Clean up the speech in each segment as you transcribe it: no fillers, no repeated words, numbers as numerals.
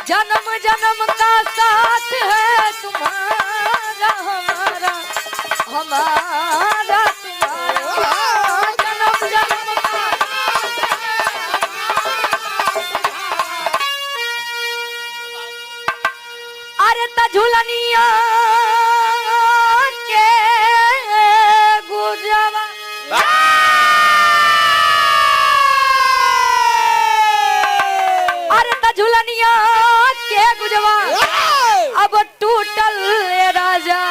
जन्म जन्म का साथ है तुम्हारा हमारा, हमारा तुम्हारा जन्म जन्म का। अरे त झुलनिया के गुजवा झुलनिया के गुजवा अब टूटल राजा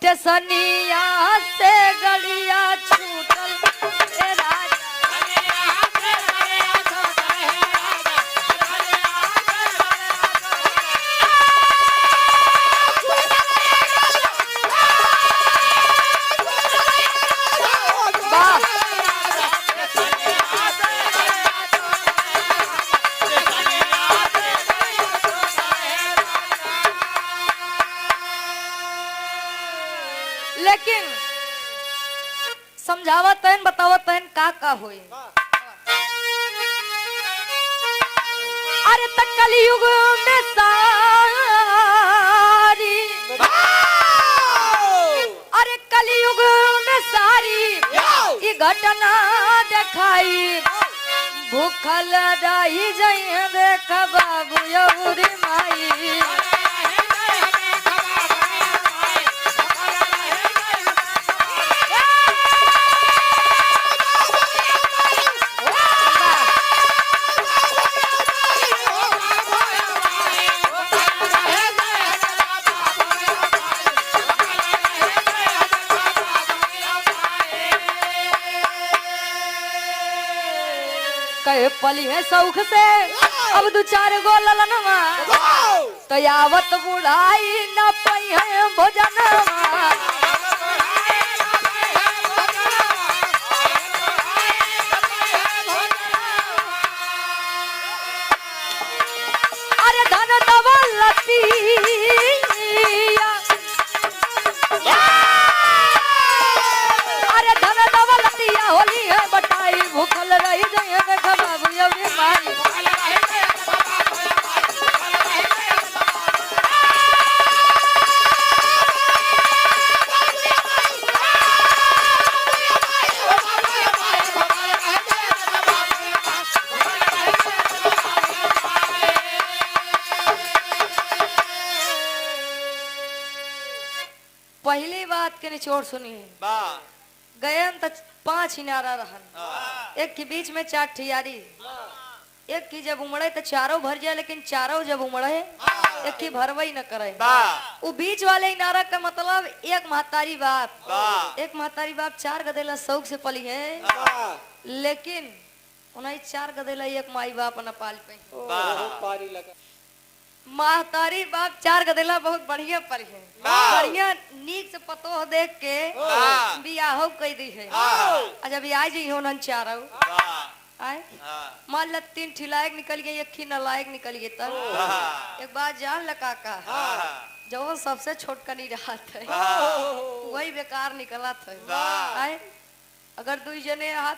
टेसनिया से गड़िया छूटल राजा। लेकिन समझावत है बतावत है का होई। अरे तक कलयुग में सारी, अरे कलयुग में सारी ये घटना दिखाई, भूखल रही जइए देख बाबू यौरी माई। कहे पली है सौख से अब दो चार गो ललनवा, तो यावत बुढ़ाई न पई है भोजनवा। अरे धन दौलतिया, अरे धन दौलतिया होली है बटाई, भूखल रही जाए बाबू यौरी माई। पहली बात के निचोड़ सुनिए। गयन तक 5 हिनारा रहन, एक के बीच में 4 ठियारी, एक की जब उमड़े तो चारों भर जाए, लेकिन चारों जब उमड़े एक की भरवई न करे। वो बीच वाले इनारा का मतलब एक महतारी बाप, एक महतारी बाप 4 गदेला शौक से पली है, लेकिन उन्हें 4 गदेला एक माई बाप न पाल पे। महतारी बाप 4 गदेला बहुत बढ़िया पली है, बढ़िया नीक से पतो देख के बियाह कई दी है। जब आई जी हो नन चारों आए मान ल 3 ठिलायक निकल गए, एक ही नलायक निकल गए। तब एक बात जान लगा का जो सबसे छोटका नहीं रहा था वही बेकार निकला था। आए अगर 2 जने हाथ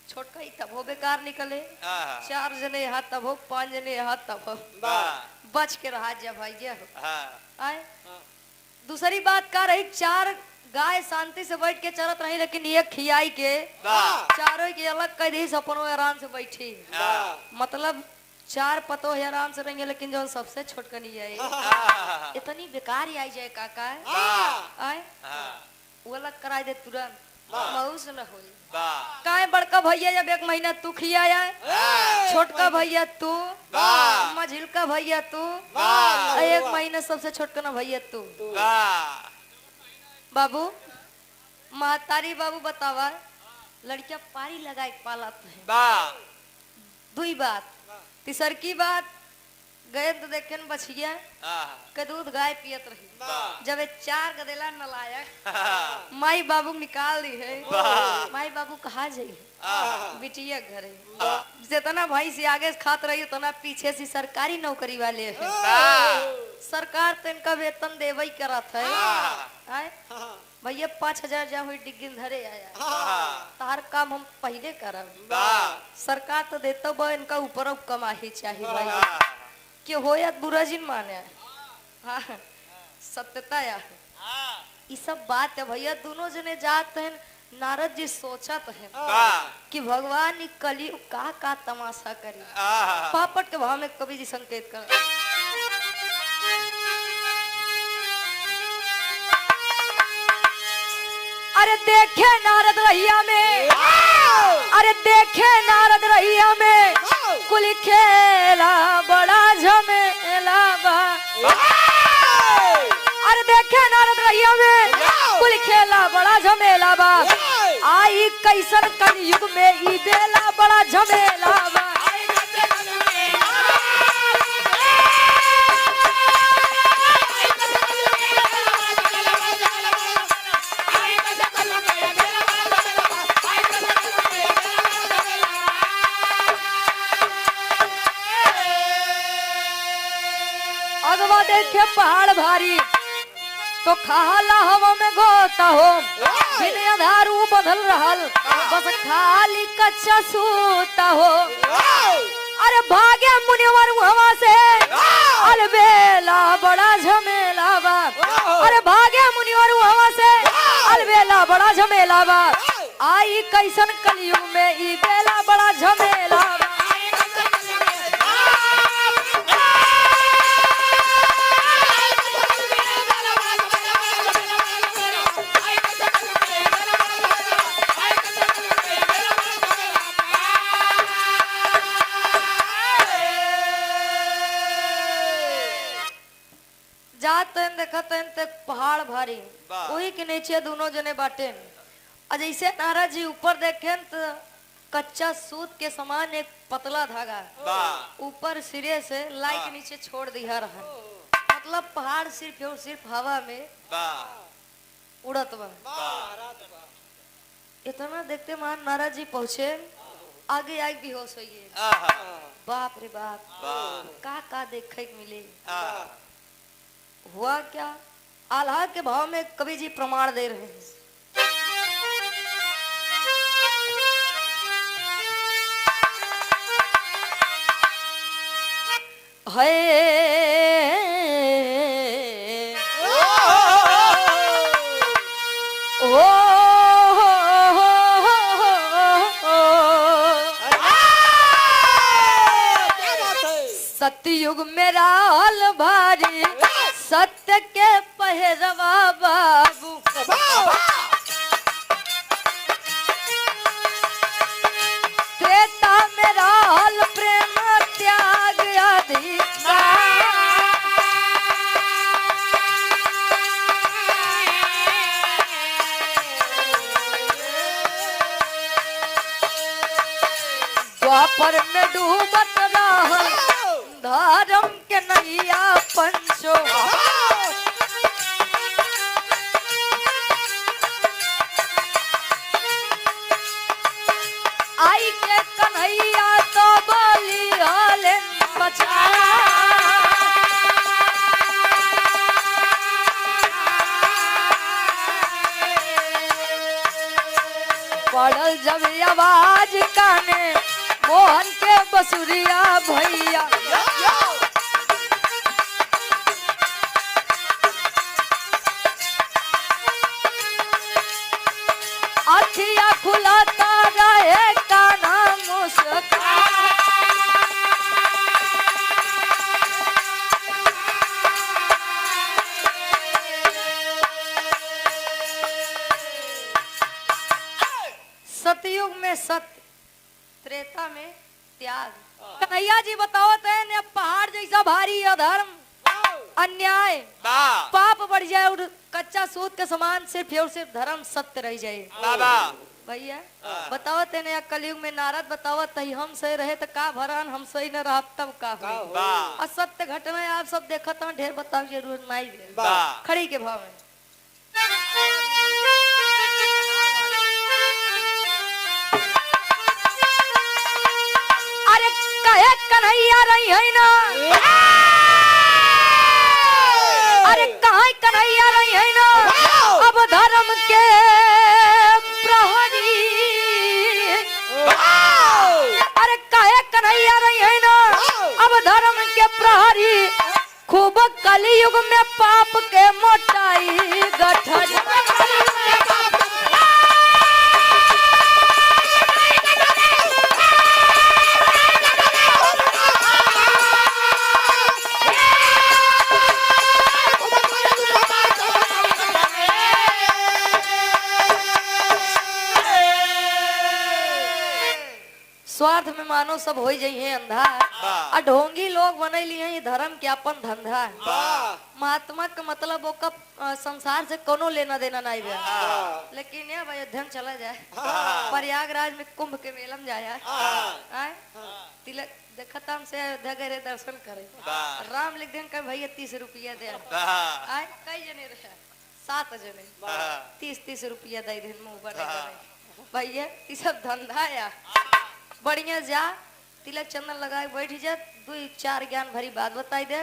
छोटका ही तब हो बेकार निकले, 4 जने हाथ तब हो, 5 जने हाथ तब हो, बच के रहा जब भाई आए। दूसरी बात का रही 4 गाय शांति से बैठ के चरत रही, लेकिन एक खियाई के चारों की अलग कर दी, सपनों आराम से बैठी। मतलब 4 पतो है आराम से रहेंगे, लेकिन जो सबसे छोटका नहीं है इतनी बेकार ही आई जाए काका आए वो अलग कराई दे तुरंत, मऊस न हो। काहे बड़का भैया जब 1 महीना तू खियाया, छोटका भैया तू, मझिलका भैया तू, 1 महीना सबसे छोटका ना भैया तू। बाबू महतारी बाबू बतावा लड़कियां पारी लगाए पालत है। 2 बात, तीसर की बात गए तो देखे न बछिया के दूध गाय पियत रही, जब 4 गदेला नलायक माई बाबू निकाल दी है। माई बाबू कहा जाइए बिटिया घरे, जितना भाई से आगे खात रही उतना पीछे से सरकारी नौकरी वाले है, सरकार तो इनका वेतन देवे ही करत है। भैया 5000 जा हुई डिग्गी धरे आया, तार काम हम पहले करब, सरकार तो देता बा, इनका ऊपर कमाही चाहिए भाई। कि हो या बुरा जिन माने हाँ सत्यता या ये सब बात है भैया। दोनों जने जाते हैं। नारद जी सोचत है कि भगवान ई कलयुग का तमाशा करी। पापट के भाव में कवि जी संकेत कर अरे देखे नारद रहिया में अरे देखे नारद रहिया में कुल खेला बड़ा झमेला बा। अरे देखे नारद रहिया में कुल खेला बड़ा झमेला बा। आई कैसन कलयुग में ई बेला बड़ा झमेला बा। अगवा देखे पहाड़ भारी तो खाला हवा में गोता हो बिन आधारू बदल रहल बस खाली कच्चा सूता हो। अरे भागे मुनिवर हवा से अलबेला बड़ा झमेला बा। अरे भागे मुनिवर हवा से अलबेला बड़ा झमेला बा। आई कैसन कलयुग में ई बेला बड़ा झमेला बा। जाते देखते तक पहाड़ भारी वही के नीचे दोनों जने बाटे। और जैसे नारद जी ऊपर देखे तो कच्चा सूत के समान एक पतला धागा ऊपर सिरे से लाई के नीचे छोड़ दिया रहा। मतलब पहाड़ सिर्फ और सिर्फ हवा में उड़त बा। इतना देखते महान नारद जी पहुँचे आगे आगे बेहोश हो गए। बाप रे बाप का देखे मिले हुआ क्या। आल्हा के भाव में कवि जी प्रमाण दे रहे हैं। सतयुग में राल भारी सत्य के पहरवा बाबू। त्रेता में राल प्रेम त्याग अधिकार। द्वापर में डूबत रहल धर्म के नैया पंचो। आई के कन्हैया तो बोली हले बचा। पड़ल जब आवाज काने मोहन के बसुरिया भैया। अखिया खुलाता रहे काना मुस्कान। सतयुग में सत्य त्रेता में त्याग। कन्हैया जी बताओ तो पहाड़ जैसा भारी अधर्म अन्याय पाप बढ़ जाए और कच्चा सूत के समान सिर्फ और सिर्फ धर्म सत्य रह जाए। भैया बताओ तेने कलयुग में नारद बताओ तही हम सही रहे तो का भरान हम सही न रह तब का हो। असत्य घटना आप सब देखत हो ढेर बताओ जरूर नहीं खड़ी के भाव में। अरे कहे कन्हैया रही है ना। अरे कहाँ कन्हैया रही है ना। अब धर्म के प्रहरी। अरे कहे कन्हैया रही है ना। अब धर्म के प्रहरी कलयुग में पाप के मोटाई गठरी स्वार्थ में मानो सब हो जाइए अंधा आ ढोंगी लोग बनैली है धर्म के अपन धंधा महात्मा का मतलब वो कब संसार से कोनो लेना देना नहीं बे लेकिन ये भाई अध्ययन चला जाए प्रयागराज में कुंभ के मेला में जाया आए तिलक देखता हम से अयोध्या गए दर्शन करे राम लिख देन का भैया 30 रुपया दे आए कई जने रहे 7 जने 30 रुपया दे दिन मुंह बड़े भैया ये सब धंधा या बढ़िया जा तिलक चंदन लगाए बैठ जा 2-4 ज्ञान भरी बात बताई दे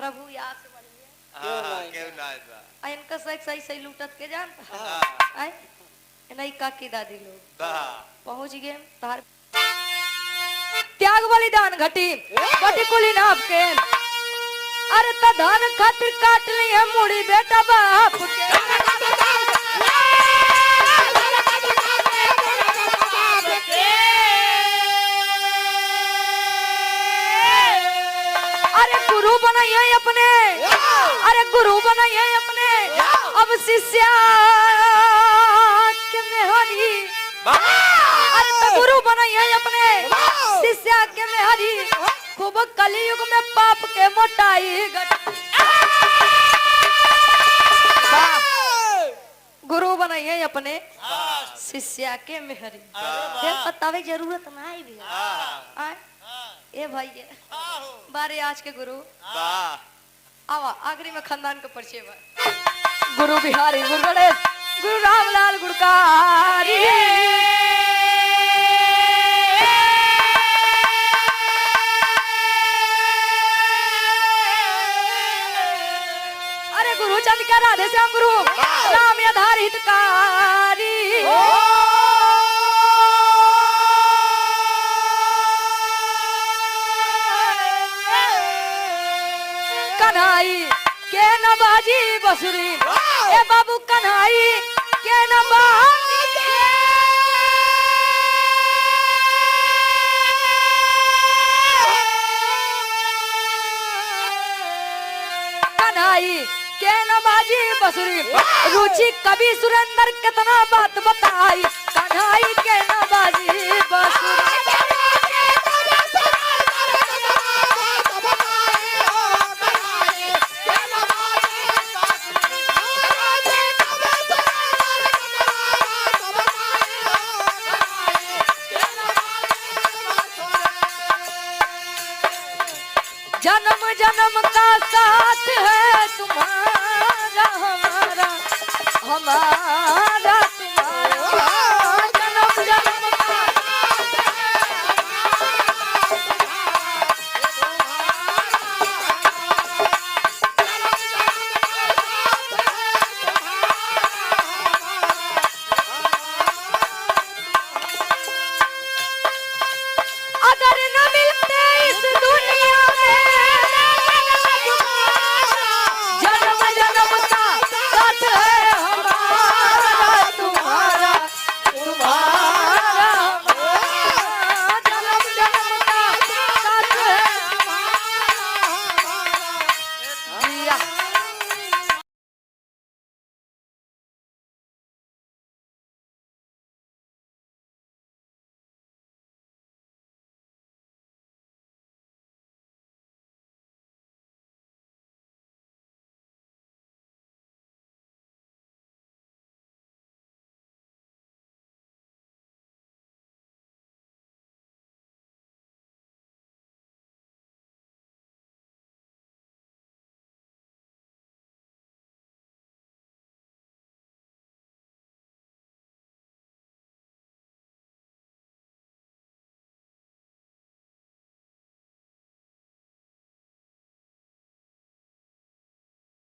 प्रभु याद से बढ़िया इनका सही सही लूटत के जानता आए नहीं काकी दादी लोग पहुंच गए तार त्याग बलिदान घटी घटी कुली नाप के अरे तधान खातिर काट लिए मुड़ी बेटा बाप के अरे गुरु बनाइए अपने अरे गुरु बनाइए अपने अब शिष्या के मेहरी अरे तो गुरु बनाइए अपने शिष्या के मेहरी खूब कलयुग में पाप के मोटाई गुरु बनाइए अपने शिष्या के मेहरी बतावे जरूरत नहीं भी ए भाई बारे आज के गुरु आवा आखिरी में खानदान का परिचय बा गुरु बिहारी गुरु गणेश गुरु रामलाल गुड़कारी अरे गुरु चंद का राधे श्याम गुरु राम आधारित कारी कन्हाई के नबाजी बसुरी ए बाबू कन्हाई के नबाजी कन्हाई के नबाजी बसुरी रुचि कवि सुरेंद्र कितना बात बताई कन्हाई के नबाजी बसुरी जन्म जन्म का साथ है तुम्हारा हमारा हमारा